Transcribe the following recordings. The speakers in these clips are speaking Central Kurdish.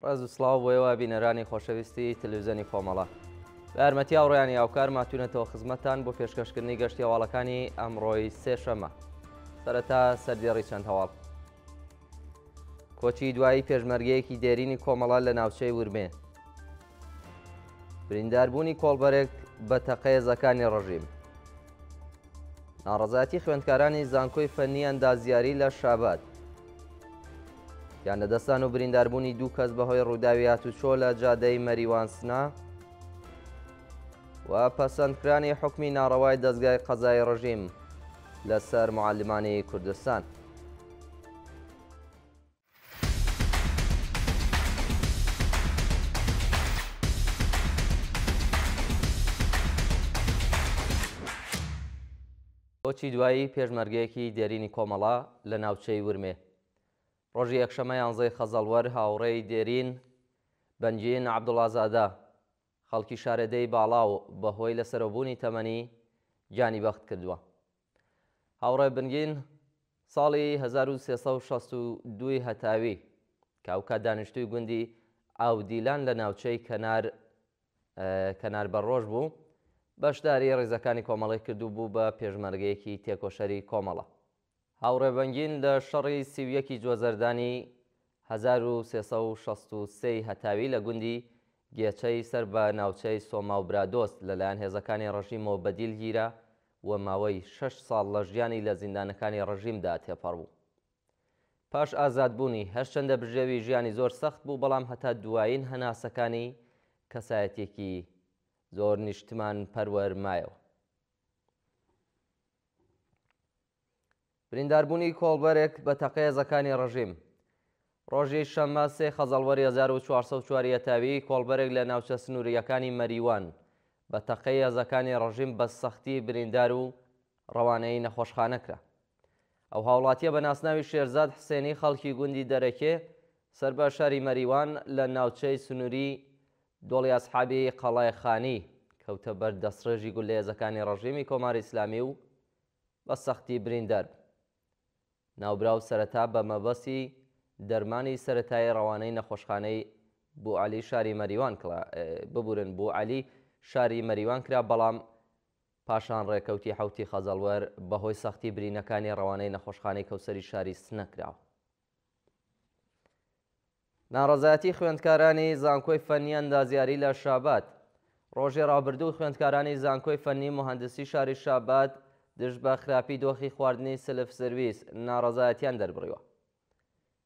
ڕێز و سڵاو بۆیەوە بینەرانی خۆشەویستی تەلەڤیزیۆنی کۆمەڵە. بە یارمەتی هاوڕێیانی هاوکار ماتوونەتەوە خزمەتتان بۆ پێشکەشکردنی گەشتی هەواڵەکانی ئەمڕۆی سێشەمە. سەرەتا سەردێڕی چەند هەواڵ. کۆچی دوایی پێشمەرگەیەکی دێرینی کۆمەڵە لە ناوچەی ورمێ. برینداربوونی کۆڵبەرێک بە تەقەیەزەکانی ڕەژیم. ناڕەزایەتی خوێندکارانی زانکۆی فەنی ئەندازیاری لە شابات. یان لەدەستان و برینداربوونی دوو کەس بەهۆی ڕووداوی هاتوچۆ لە جادەی مەریوانسنا و پەسەندکرانی حکمی ناڕەوای دەستگای قەزای ڕەژیم لەسەر معالمانی کوردستان. کۆچی دوایی پێشمەرگەیەکی دێرینی کۆمەڵە لە ناوچەی ورمێ. ڕۆژی یەکشەمە 11 خەزەڵوەر هاوڕێی دێرین بەنجین عەبدوڵازادە خەڵکی شارەدەی باڵاو بەهۆی لەسەرەوەبوونی تەمەنی جانی بەخت کردووە. هاوڕێ بنگین ساڵی 1362 هەتاوی کاوکات دانیشتووی گوندی ئاودیلان لە ناوچەی کەنار بەڕۆژ بوو، بەشداری ڕێزەکانی کۆمەڵی کردو بوو بە پێشمەرگەیەکی تێکۆشەری کۆمەڵە. هاوڕێ بەنگین لە شەڕی 31 جوێزەردانی 1363 هەتاوی لە گوندی گێچەی سەر بە ناوچەی سۆما و برادۆست لەلایەن هێزەکانی ڕەژیمەوە بەدیل گیرە و ماوەی 6 ساڵ لە ژیانی لە زیندانەکانی ڕەژیمدا تێپەڕ بوو. پاش ئازادبوونی هەرچەندە بژێوی ژیانی زۆر سەخت بوو، بەڵام هەتا دوایین هەناسەکانی کەسایەتێکی زۆر نیشتمان پەروەر مایەوە. برینداربوونی کۆڵبەرێک بە تەقەیەزەکانی ڕەژیم. ڕۆژی شەممە 3 خەزەڵوەری 1404 هەتاوی کۆڵبەرێک لە ناوچە سنووریەکانی مەریوان بە تەقەیەزەکانی ڕەژیم بە سەختی بریندار و ڕەوانەیی نەخۆشخانەکرا. ئەو هاوڵاتیە بە ناسناوی شێرزاد حسێنی خەڵکی گوندی دەرەکێ سەر بە شاری مەریوان لە ناوچەی سنووری دۆڵی ئەسحابی قەڵای خانی کەوتە بەر دەستڕێژی گولەیەزەکانی ڕەژیمی کۆماری ئیسلامی و بە سەختی بریندار. ناوبراو سەرەتا بە مەبەستی دەرمانی سەرەتایی ڕەوانەی نەخۆشخانەی بوعەلی شاری مەریوان بوعەلی شاری مەریوان کرا، بەڵام پاشان ڕێکەوتی حەوتی خەزەڵوەر بەهۆی سەختی برینەکانی ڕەوانەی نەخۆشخانەی کەوسەری شاری سنەکراوە. ناڕەزایەتی خوێندکارانی زانکۆی فەنی ئەندازیاری لە شابات. ڕۆژی ڕابردوو خوێندکارانی زانکۆی فەنی مهەندسی شاری شابات دژ بە خراپی دۆخی خواردنی سلف سرویس ناڕەزایەتیان دەربڕیوە.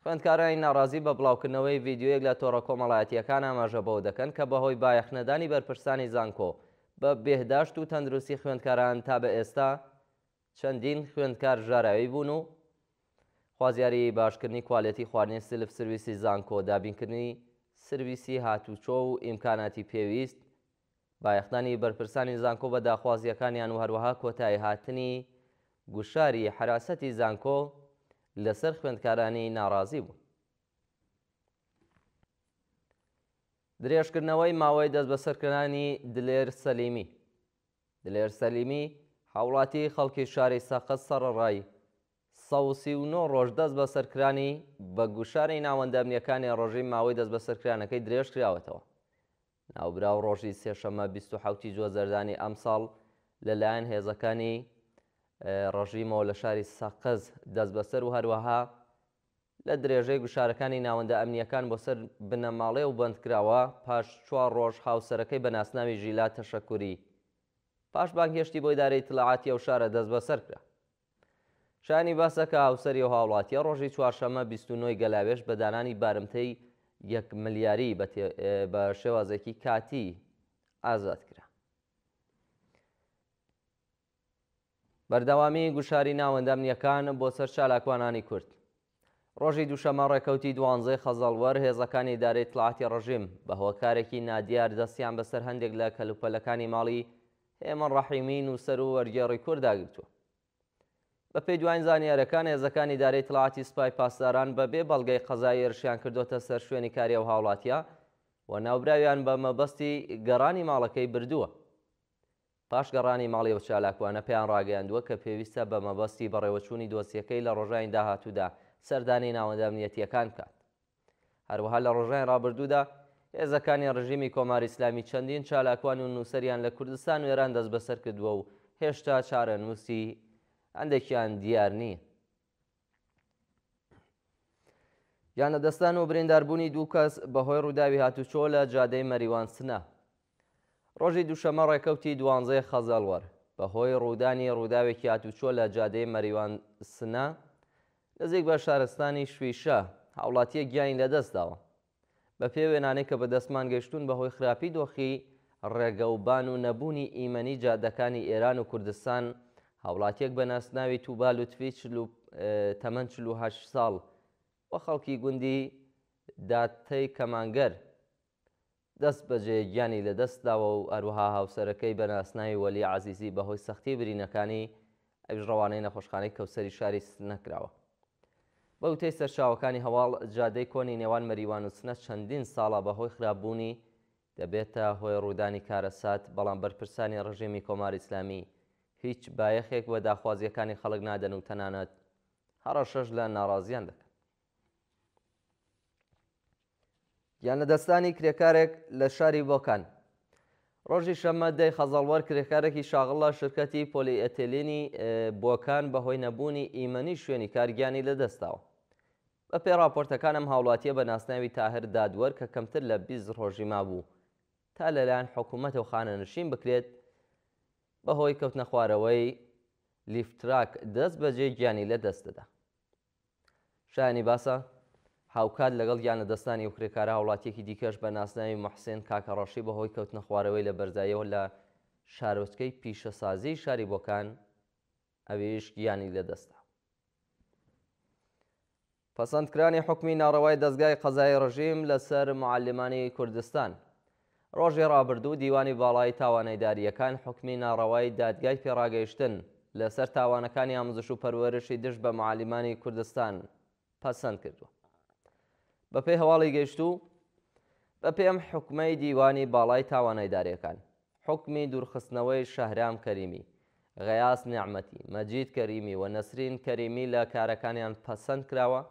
خوێندکارانی ناڕازی بە بڵاوکردنەوەی ڤیدیۆیەک لە تۆڕە کۆمەڵایەتیەکان ئاماژە بەوە دەکەن کە بەهۆی بایەخنەدانی بەرپرسانی زانکۆ بە بێهداشت و تەندروستی خوێندکاران تا بە ئێستا چەندین خوێندکار ژاراوی بوون و خوازیاری باشکردنی کوالێتی خواردنی سلف سرویسی زانکۆ، دابینکردنی سرویسی هاتوچۆ و ئیمکاناتی پێویست، بایەخدانی بەرپرسانی زانکۆ بە داخوازیەکانیان و هەروەها کۆتایی هاتنی گوشاری حراسەتی زانکۆ لەسەر خوێندکارانی ناڕازی بوو. درێژکردنەوەی ماوەی دەست بەسەرکردنی دلێر سەلیمی. دلێر سەلیمی هاوڵاتی خەڵکی شاری سەقەت سەرەڕای 139 ڕۆژ دەست بەسەرکرانی بە گوشاری ناوەندەبنیەکانی ڕۆژی ماوەی دەست بەسەرکرانەکەی درێژ کراوەتەوە. ناوبراو ڕۆژی سێشەمە 27 جوێزەردانی ئەم ساڵ لەلایەن هێزەکانی ڕەژیمەوە لە شاری سەقەز دەست بەسەر و هەروەها لە درێژەی گوشارەکانی ناوەندە ئەمنیەکان بۆ سەر بنەماڵێ و بەندکراوە. پاش 4 ڕۆژ هاوسەرەکەی بە ناسناوی ژیلا تەشەکوری پاش بانگهێشتی بۆ ئیدارەی اطلاعاتی ئەو شارە دەست بەسەر کرا. شایانی باسە کە هاوسەری و هاوڵاتیە ڕۆژی چوارشەمە 29 گەلاوێش بە دانانی بارمتەی 1 ملیاری بە شێوازێکی کاتی ئازاد کرا. بەردەوامی گوشاری ناوەندە ئەمنیەکان بۆ سەر چالاکوانانی کورد. ڕۆژی دووشەمە ڕێکەوتی 12 خەزەڵوەر هێزەکانی ئیدارەی اطلاعاتی ڕەژیم بە هۆکارێکی نادیار دەستیان بەسەر هەندێک لە کەلوپەلەکانی ماڵی هێمن ڕەحیمی نووسەر و وەرگێڕی کوردداگرتووە. بە پێی دوایین زانیاریەکان هێزەکانی ئیدارەی اطلاعاتی سوپای پاسداران بەبێ بەڵگەی قەزایی هێرشیان کردوتە سەر شوێنی کاری ئەو هاوڵاتیە و ناوبراویان بە مەبەستی گەڕانی ماڵەکەی بردووە. پاش گەڕانی ماڵی ئەو چالاکوانە پێیان ڕاگەیاندووە کە پێویستە بە مەبەستی بەڕێوەچوونی دۆسیەکەی لە ڕۆژانی داهاتوودا سەردانی ناوەندە ئەمنیەتیەکان بکات. هەروەها لە ڕۆژانی ڕابردوودا هێزەکانی ڕژیمی کۆماری ئیسلامی چەندین چالاکوان و نووسەریان لە کوردستان و ئێران دەست بەسەر کردووە و هێشتا چارەنووسی هەندێکیان دیار نییە. یانەدەستان و برینداربوونی دوو کەس بەهۆی ڕووداوی هاتوچۆ لە جادەی مەریوان سنە. ڕۆژی دووشەمە ڕێکەوتی 12 خەزەڵوەر بەهۆی ڕوودانی ڕووداوێکی هاتوچۆ لە جادەی مەریوان سنە نزیک بە شارستانی شویشە هاوڵاتیە گیانی لەدەستداوە بە پێ وێنانەی کە بەدەستمان گەشتون بەهۆی خراپی دۆخی ڕێگەوبان و نەبوونی ئیمەنی جادەکانی ئێران و کوردستان. هاوڵاتیەک بە ناسناوی تووبا لوتفی تەمەن 48 ساڵ وە خەڵکی گوندی داتەی کەمانگەر دەست بەجێ گیانی لەدەستداوە و هەروەها هاوسەرەکەی بە ناسناوی وەلی عەزیزی بەهۆی سەختی برینەکانی ئەویش ڕەوانەی نەخۆشخانەی کەوسەری شاری سنە کراوە. بە وتەی سەرچاوەکانی هەواڵ جادەی کۆنی نێوان مەریوان و سنە چەندین ساڵە بەهۆی خراپبوونی دەبێتە هۆی ڕوودانی کارەسات، بەڵام بەرپرسانی ڕژیمی کۆماری ئیسلامی هیچ بایەخێک بە داخوازیەکانی خەڵک نادەن و تەنانەت هەڕەشەش لە ناڕازیان دەکەن. یانەدەستانی کرێکارێک لە شاری بۆکان. ڕۆژی شەمە 10 خەزەڵوەر کرێکارێکی شاغڵ لە شرکەتی پۆلیئێتیلینی بۆکان بەهۆی نەبوونی ئیمەنی شوێنی کارگیانی لەدەستاوە. بە پێی راپۆرتەکان ئەم هاوڵاتیە بە ناسناوی تاهر دادوەر کە کەمتر لە 20 ڕۆژی مابوو تا لەلایەن حکوومەت و خانەنشین بکرێت بەهۆی کەوتنە خوارەوەی لیفتراک دەست بەجێ گیانی لەدەستدەدا. شایانی باسە هاوکات لەگەڵ یانەدەستانی و کرێکارە هاوڵاتیەکی دیکەش بە ناسناوی محسێن کاکەڕەشی بەهۆی کەوتنە خوارەوەی لە بەرزاییەوە لە شارۆچکەی پیشەسازی شاری بۆکان ئەویش گیانی لەدەستا. پەسەندکرانی حکمی ناڕەوای دەستگای قەزای ڕژیم لەسەر معلمانی کوردستان. ڕۆژی ڕابردوو دیوانی باڵای تاوانەیداریەکان حکمی ناڕەوای دادگای پێڕاگەیشتن لەسەر تاوانەکانی ئامۆزش و پەروەرشی دژ بە معلمانی کوردستان پەسەند کردووە. بەپێی هەواڵی گەیشتوو بە پێم حکمەی دیوانی باڵای تاوانەیداریەکان حکمی دوورخستنەوەی شەهرام کەریمی، غەیاس نیعمەتی، مەجید کەریمی و نەسرین کەریمی لە کارەکانیان پەسەند کراوە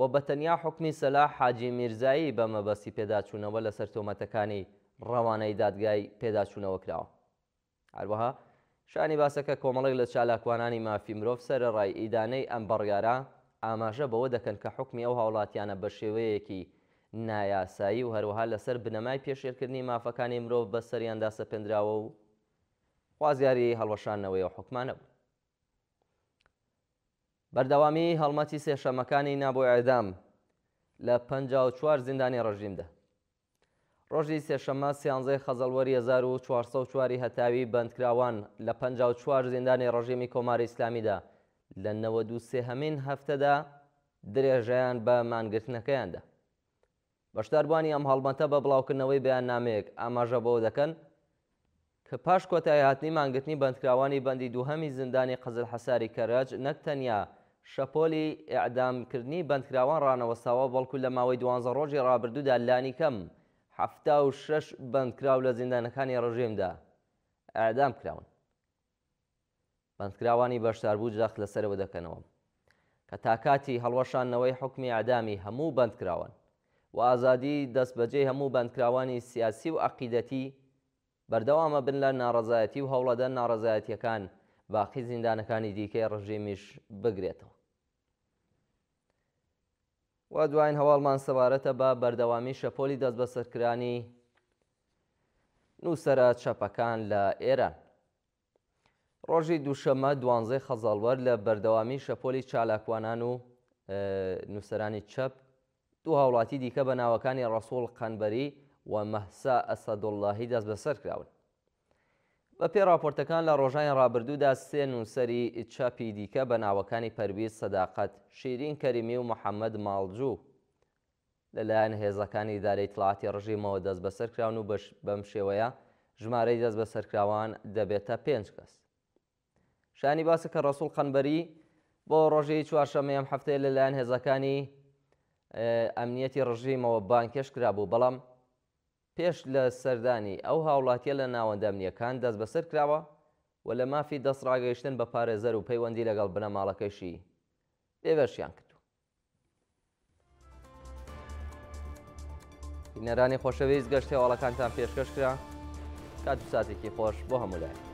و بە تەنیا حکمی سەلاح حاجی میرزایی بە مەبەستی پێداچوونەوە لەسەر تۆمەتەکانی ڕەوانەی دادگای پێداچوونەوە کراوە. هەروەها شانی باسەکە کۆمەڵێک لە چالاکوانانی مافی مرۆڤ سەرەڕای ئیدانەی ئەم بەڕیارە ئاماژە بەوە دەکەن کە حکمی ئەو هاوڵاتیانە بە شێوەیەکی نایاسایی و هەروەها لەسەر بنەمای پێشێرکردنی مافەکانی مرۆڤ بە سەریاندا سەپێنراوە و خوازیاری هەڵوەشانەوەی ئەو حکمانە بوو. بەردەوامی هەڵمەتی سێشەمەکانی نابۆ ئێدام لە 54 زیندانی ڕژیمدا. ڕۆژی سێشەمە 13 خەزەڵوەری 1404 هەتاوی بەندکراوان لە 54 زیندانی ڕژیمی کۆماری ئیسلامیدا لە 93هەمین هەفتەدا درێژەیان بە مانگرتنەکەیاندا. بەشداربوانی ئەم هەڵمەتە بە بڵاوکردنەوەی بەیاننامەیەک ئاماژە بەوە دەکەن کە پاش کۆتایی هاتنی مانگرتنی بەندکراوانی بەندی دووهەمی زیندانی قزل حەساری کەرەج نەک تەنیا شەپۆلی ئیعدامکردنی بەندکراوان ڕانەوەستاوە بەڵکو لە ماوەی 12 ڕۆژی ڕابردوودا لانی کەم 76 بەندکراو لە زیندانەکانی ڕژیمدا ئیعدام کراون. بەندکراوانی بەشداربوو جەخت لەسەرەوە دەکەنەوە کە تاکاتی هەڵوەشانەوەی حکمی ئیعدامی هەموو بەندکراوان و ئازادی دەستبەجێی هەموو بەندکراوانی سیاسی و عەقیدەتی بەردەوامە بن لە ناڕەزایەتی و هەوڵەدەن ناڕەزایەتیەکان باقی زیندانەکانی دیکەی ڕژیمیش بگرێتەوە. و دوایین هەواڵمان سەبارەتە بە بەردەوامی شەپۆلی دەست بەسەرکرانی نووسەرە چەپەکان لە ئێران. ڕۆژی دووشەمە 12 خەزاڵوەر لە بەردەوامی شەپۆلی چالاکوانان و نووسەرانی چەپ دوو هاوڵاتی دیکە بە ناوەکانی ڕەسوڵ قەنبەری و مەهسا ئەسەدوڵڵاهی دەست بەسەر کراون. بە پێی راپۆرتەکان لە ڕۆژانی ڕابردوودا سێ نووسەری چاپی دیکە بە ناوەکانی پەرویز سەداقەت، شیرین کەریمی و محەممەد ماڵجوو لەلایەن هێزەکانی ئیدارەی دەسەڵاتی ڕژیمەوە دەست بەسەر کراون و بەم شێوەیە ژمارەی دەست بەسەرکراوان دەبێتە 5 کەس. شانی باسە کە ڕەسوڵ قەنبەری بۆ ڕۆژی چوارشەممەی ئەم هەفتەیە لەلایەن هێزەکانی ئەمنیەتی ڕژیمەوە بانکێش کرابوو، بەڵام پێش لە سەردانی ئەو هاوڵاتیە لە ناوەندە ئەمنیەکان دەست بەسەر کراوە و لە مافی دەستڕاگەیشتن بە پارێزەر و پەیوەندی لەگەڵ بنەماڵەکەشی بێبەشیان کردو. بینەرانی خۆشەویست گەشت هێواڵەکانتان پێشکەش کرا کات و ساتێکی خۆش بۆ هەموو لای.